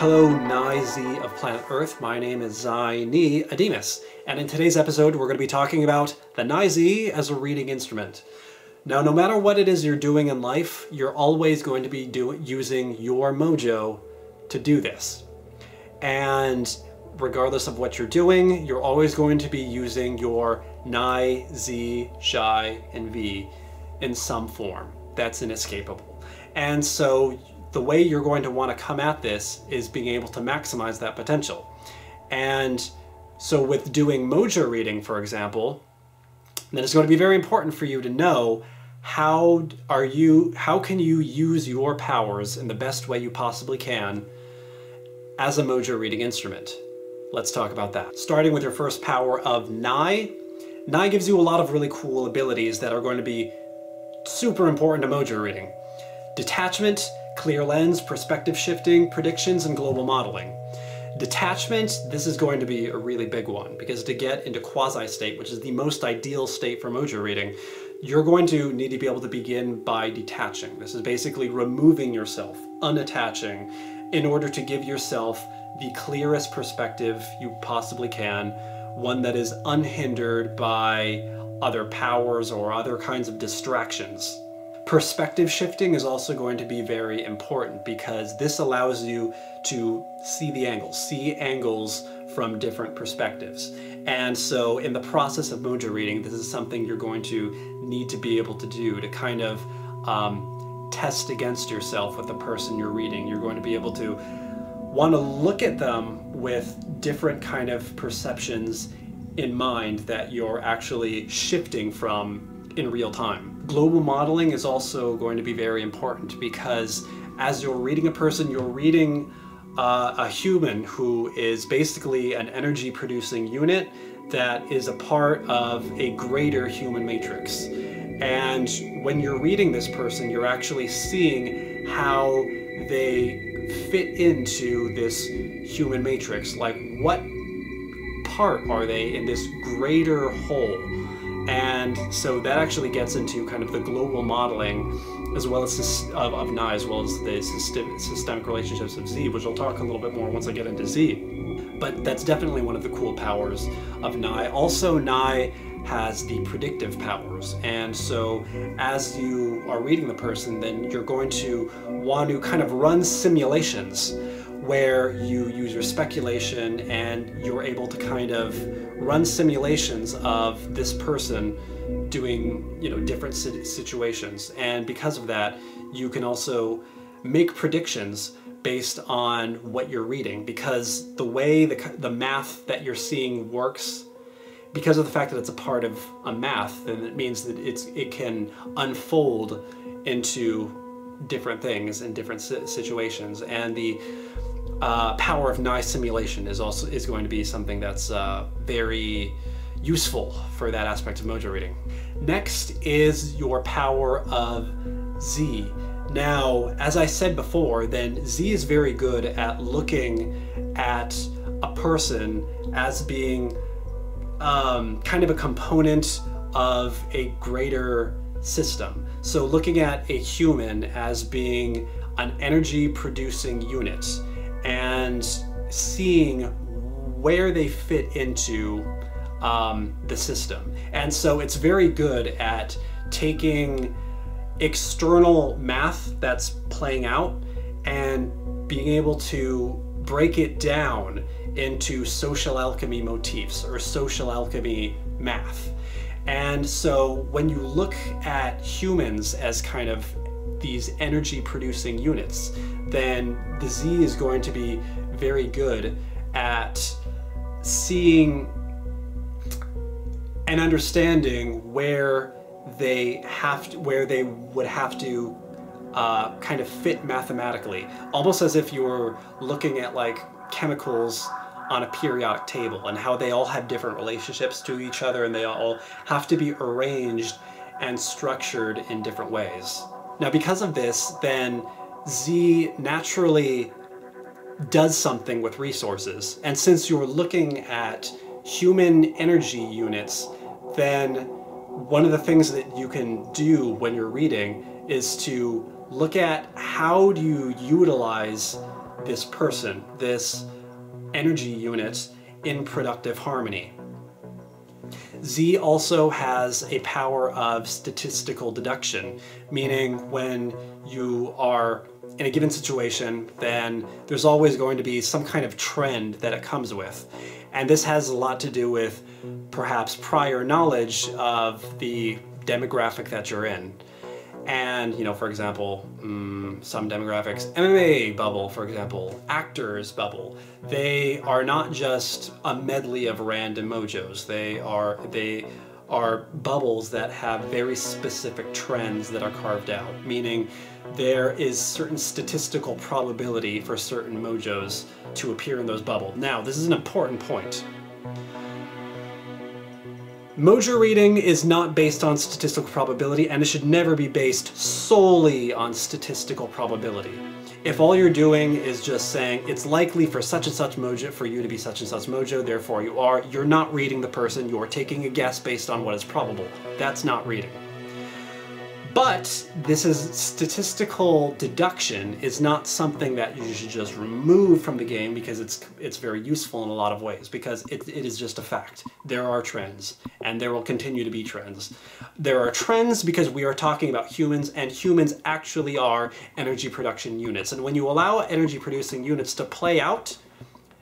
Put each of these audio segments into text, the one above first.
Hello, Nai-Z of planet Earth. My name is Zai-Ni Ademus, and in today's episode we're going to be talking about the Nai-Z as a reading instrument. Now, no matter what it is you're doing in life, you're always going to be using your mojo to do this. And regardless of what you're doing, you're always going to be using your Nai, Z, Shai, and V in some form. That's inescapable. And so the way you're going to want to come at this is being able to maximize that potential. And so with doing mojo reading, for example, then it's going to be very important for you to know how can you use your powers in the best way you possibly can as a mojo reading instrument. Let's talk about that. Starting with your first power of Nai. Nai gives you a lot of really cool abilities that are going to be super important to mojo reading. Detachment, clear lens, perspective shifting, predictions, and global modeling. Detachment, this is going to be a really big one, because to get into quasi-state, which is the most ideal state for mojo reading, you're going to need to be able to begin by detaching. This is basically removing yourself, unattaching, in order to give yourself the clearest perspective you possibly can, one that is unhindered by other powers or other kinds of distractions. Perspective shifting is also going to be very important, because this allows you to see angles from different perspectives. And so in the process of mojo reading, this is something you're going to need to be able to do to kind of test against yourself with the person you're reading. You're going to be able to want to look at them with different kind of perceptions in mind that you're actually shifting from in real time. Global modeling is also going to be very important, because as you're reading a person, you're reading a human who is basically an energy producing unit that is a part of a greater human matrix. And when you're reading this person, you're actually seeing how they fit into this human matrix. Like, what part are they in this greater whole? And so that actually gets into kind of the global modeling as well as of Nai, as well as the systemic relationships of Z, which I'll talk a little bit more once I get into Z. But that's definitely one of the cool powers of Nai. Also, Nai has the predictive powers, and so as you are reading the person, then you're going to want to kind of run simulations where you use your speculation and you're able to kind of run simulations of this person doing, different situations. And because of that, you can also make predictions based on what you're reading, because the way the math that you're seeing works, because of the fact that it's a part of a math, then it means that it can unfold into different things in different situations. And the power of Nai simulation is going to be something that's very useful for that aspect of mojo reading. Next is your power of Z. Now, as I said before, then Z is very good at looking at a person as being kind of a component of a greater system. So looking at a human as being an energy producing unit and seeing where they fit into the system. And so it's very good at taking external math that's playing out and being able to break it down into social alchemy motifs or social alchemy math. And so when you look at humans as kind of these energy producing units, then the Z is going to be very good at seeing and understanding where they would have to kind of fit mathematically, almost as if you were looking at like chemicals on a periodic table and how they all have different relationships to each other, and they all have to be arranged and structured in different ways. Now, because of this, then Z naturally does something with resources. And since you're looking at human energy units, then one of the things that you can do when you're reading is to look at how do you utilize this person, this energy unit, in productive harmony. Z also has a power of statistical deduction, meaning when you are in a given situation, then there's always going to be some kind of trend that it comes with. And this has a lot to do with perhaps prior knowledge of the demographic that you're in. And, you know, for example, some demographics, MMA bubble, for example, actors bubble, they are not just a medley of random mojos. They are bubbles that have very specific trends that are carved out, meaning there is certain statistical probability for certain mojos to appear in those bubbles. Now, this is an important point. Mojo reading is not based on statistical probability, and it should never be based solely on statistical probability. If all you're doing is just saying it's likely for such and such mojo for you to be such and such mojo, therefore you're not reading the person, you're taking a guess based on what is probable. That's not reading. But this is statistical deduction is not something that you should just remove from the game, because it's very useful in a lot of ways, because it is just a fact. There are trends, and there will continue to be trends. There are trends because we are talking about humans, and humans actually are energy production units. And when you allow energy producing units to play out,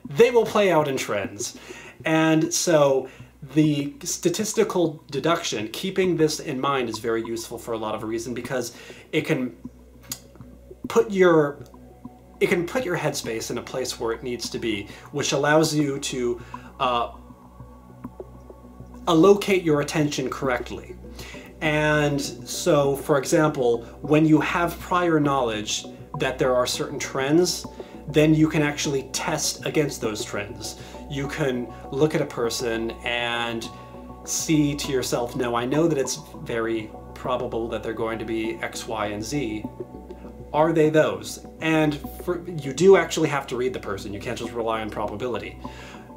they will play out in trends. And so the statistical deduction, keeping this in mind, is very useful for a lot of reasons, because it can put your headspace in a place where it needs to be, which allows you to allocate your attention correctly. And so, for example, when you have prior knowledge that there are certain trends, then you can actually test against those trends. You can look at a person and see to yourself, no, I know that it's very probable that they're going to be X, Y, and Z. Are they those? And you do actually have to read the person. You can't just rely on probability.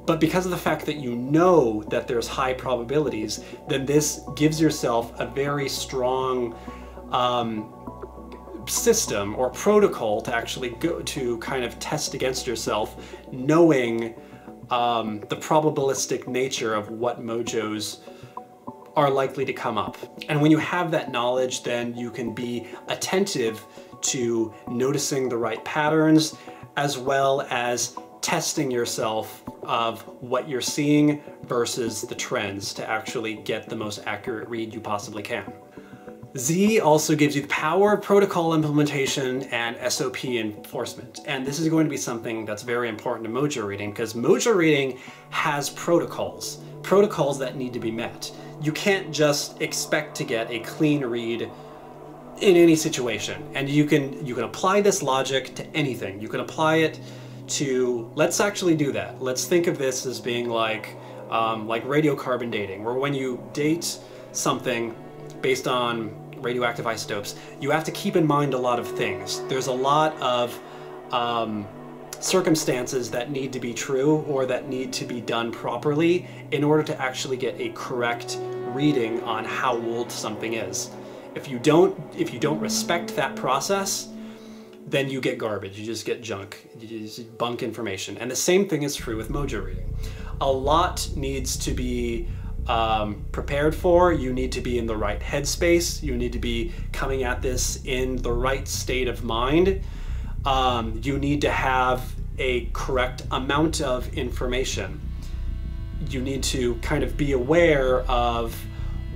But because of the fact that you know that there's high probabilities, then this gives yourself a very strong system or protocol to actually go to kind of test against yourself, knowing the probabilistic nature of what mojos are likely to come up. And when you have that knowledge, then you can be attentive to noticing the right patterns, as well as testing yourself of what you're seeing versus the trends to actually get the most accurate read you possibly can. Z also gives you the power of protocol implementation and SOP enforcement. And this is going to be something that's very important to Mojo reading, because Mojo reading has protocols that need to be met. You can't just expect to get a clean read in any situation. And you can apply this logic to anything. You can apply it to, let's actually do that. Let's think of this as being like radiocarbon dating, where when you date something based on radioactive isotopes, you have to keep in mind a lot of things. There's a lot of circumstances that need to be true or that need to be done properly in order to actually get a correct reading on how old something is. If you don't respect that process, then you get garbage. You just get junk. You just bunk information. And the same thing is true with Mojo reading. A lot needs to be prepared for. You need to be in the right headspace. You need to be coming at this in the right state of mind. You need to have a correct amount of information. You need to kind of be aware of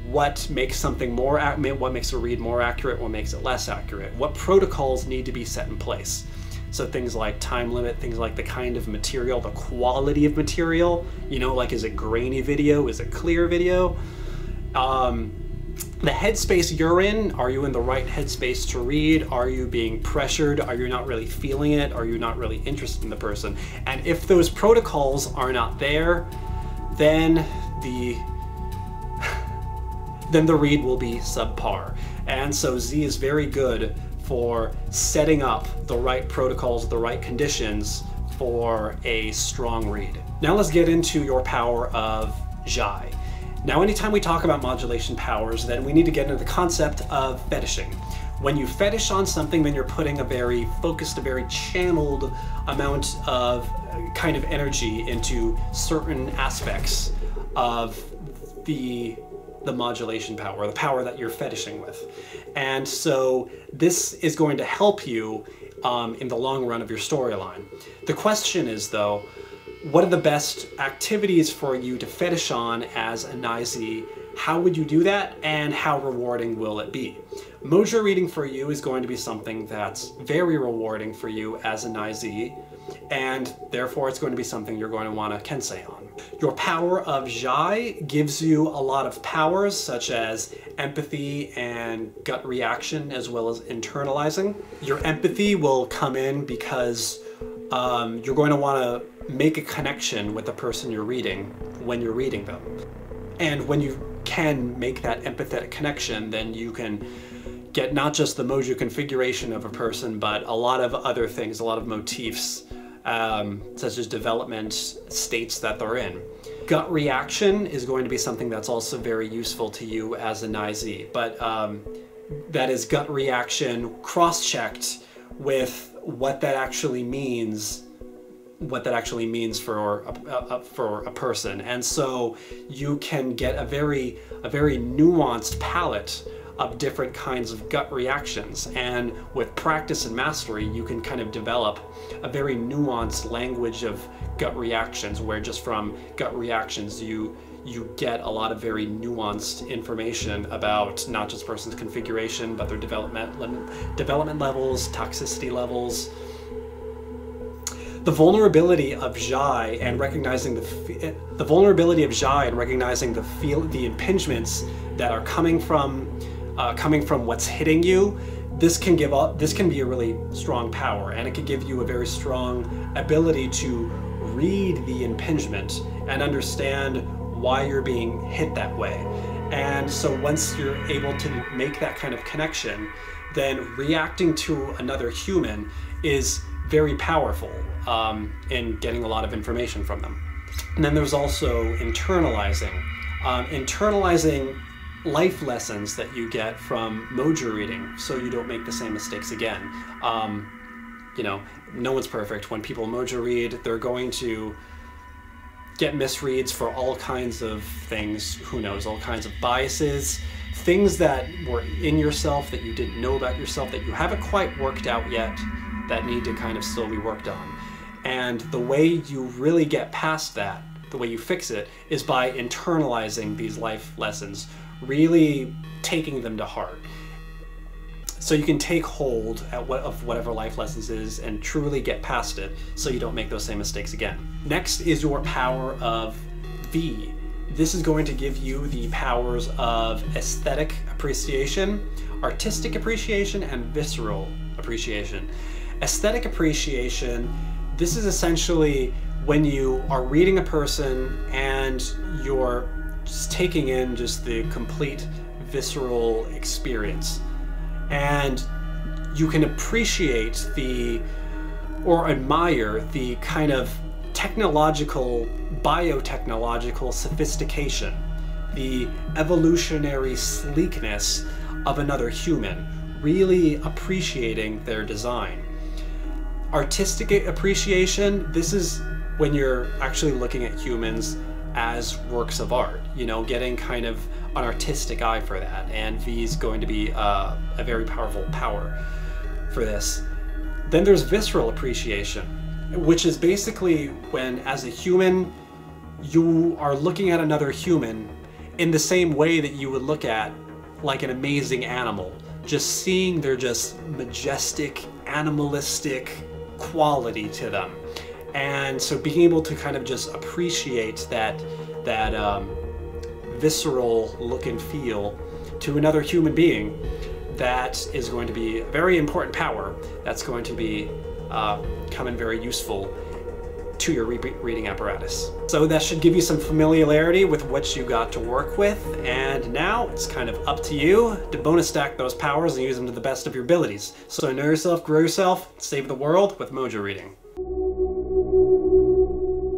what makes something more accurate, what makes a read more accurate, what makes it less accurate, what protocols need to be set in place. So things like time limit, things like the kind of material, the quality of material, you know, like is it grainy video, is it clear video? The headspace you're in, are you in the right headspace to read? Are you being pressured? Are you not really feeling it? Are you not really interested in the person? And if those protocols are not there, then the read will be subpar. And so Z is very good for setting up the right protocols, the right conditions for a strong read. Now let's get into your power of Zhai. Now anytime we talk about modulation powers, then we need to get into the concept of fetishing, When you fetish on something, then you're putting a very focused, a very channeled amount of kind of energy into certain aspects of the modulation power, the power that you're fetishing with. And so this is going to help you in the long run of your storyline. The question is, though, what are the best activities for you to fetish on as a Nizi? How would you do that, and how rewarding will it be? Mojo reading for you is going to be something that's very rewarding for you as a Nizi, and therefore it's going to be something you're going to want to kensei on. Your power of Jai gives you a lot of powers such as empathy and gut reaction, as well as internalizing. Your empathy will come in because you're going to want to make a connection with the person you're reading when you're reading them. And when you can make that empathetic connection, then you can get not just the Mojo configuration of a person, but a lot of other things, a lot of motifs, such as development states that they're in. Gut reaction is going to be something that's also very useful to you as a Nizi, but that is gut reaction cross-checked with what that actually means for a person. And so you can get a very nuanced palette of different kinds of gut reactions, and with practice and mastery you can kind of develop a very nuanced language of gut reactions, where just from gut reactions you get a lot of very nuanced information about not just person's configuration, but their development levels, toxicity levels. The vulnerability of Jai and recognizing the impingements that are coming from what's hitting you. This can be a really strong power, and it can give you a very strong ability to read the impingement and understand why you're being hit that way. And so once you're able to make that kind of connection, then reacting to another human is very powerful in getting a lot of information from them. And then there's also internalizing. Internalizing life lessons that you get from Mojo reading, so you don't make the same mistakes again. You know, no one's perfect. When people Mojo read, they're going to get misreads for all kinds of things, who knows, all kinds of biases, things that were in yourself that you didn't know about yourself, that you haven't quite worked out yet, that need to kind of still be worked on. And the way you really get past that, the way you fix it, is by internalizing these life lessons, really taking them to heart. So you can take hold of whatever life lessons is and truly get past it, so you don't make those same mistakes again. Next is your power of V. This is going to give you the powers of aesthetic appreciation, artistic appreciation, and visceral appreciation. Aesthetic appreciation, this is essentially when you are reading a person and you're just taking in just the complete visceral experience. And you can appreciate or admire the kind of biotechnological sophistication, the evolutionary sleekness of another human, really appreciating their design. Artistic appreciation, this is when you're actually looking at humans as works of art, you know, getting kind of an artistic eye for that, and V is going to be a very powerful power for this. Then there's visceral appreciation, which is basically when, as a human, you are looking at another human in the same way that you would look at like an amazing animal, just seeing their just majestic, animalistic quality to them. And so being able to kind of just appreciate that visceral look and feel to another human being, that is going to be a very important power that's going to be come in very useful to your reading apparatus. So that should give you some familiarity with what you got to work with, and now it's kind of up to you to bonus stack those powers and use them to the best of your abilities. So know yourself, grow yourself, save the world with Mojo reading.